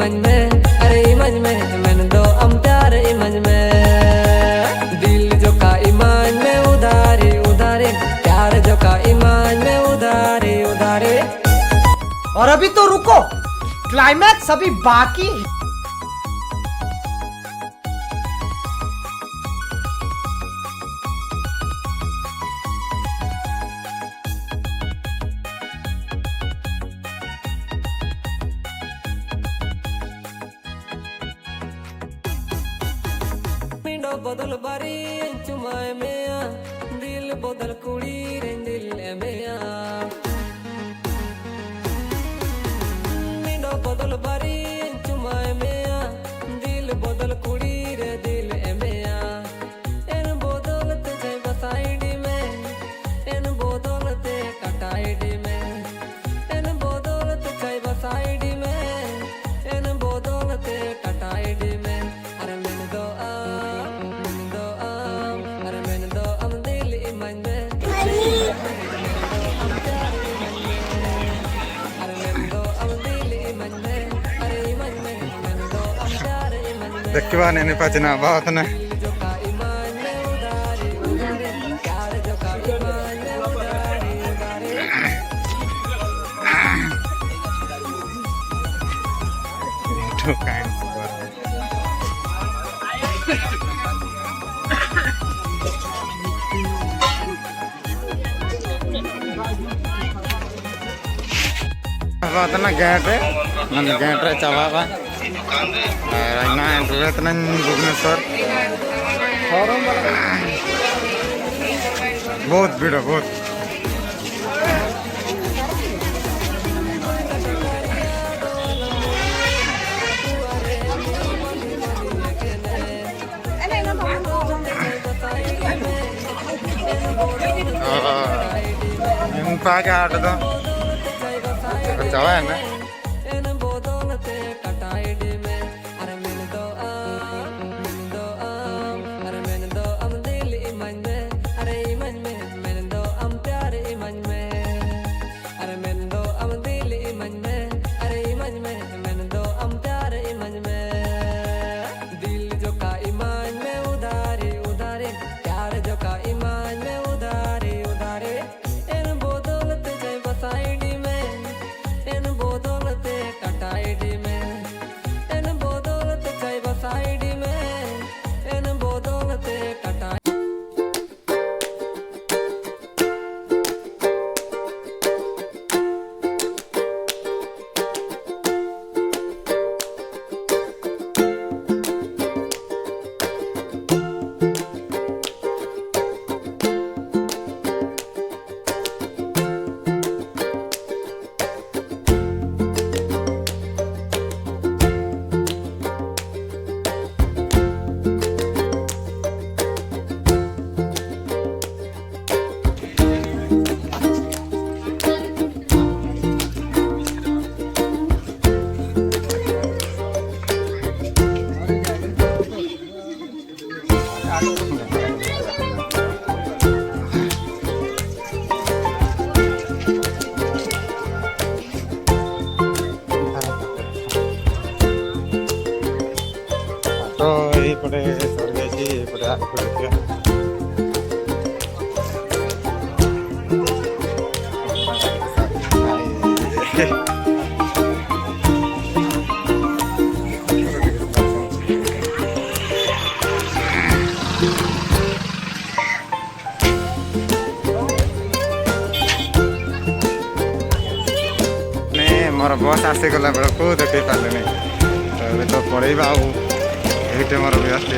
इमज में, अरे इमज में मैंने दो हम प्यार इमज में। दिल जो का इमज में उधारी उधारी, प्यार जो का इमज में उधारी उधारी। और अभी तो रुको, क्लाइमैक्स अभी बाकी है। पिंडो बदल बारी चुमाए में, दिल बदल कुड़ी रे दिल में। पिंडो बदल बारी चुमाए में, दिल बदल कुड़ी रे दिल में। इन बदलते जे बताइडी में, इन बदलते कटाइडी में। इन बदलते जे बताइडी में, इन बदलते कटाइडी में। अरे मैंने दो देखिबा नहीं पचना बहुत ने बात ना गेट मन गेट रे चावा ना दुर्गतना भुवनेश्वर बहुत भीड़ बहुत। पाके आट दो चावा है ना पड़े स्वर्ग जी पड़े मोर बस आसीगला बेलू देखी पारे तो पड़ेगा ये मोर व्यस्त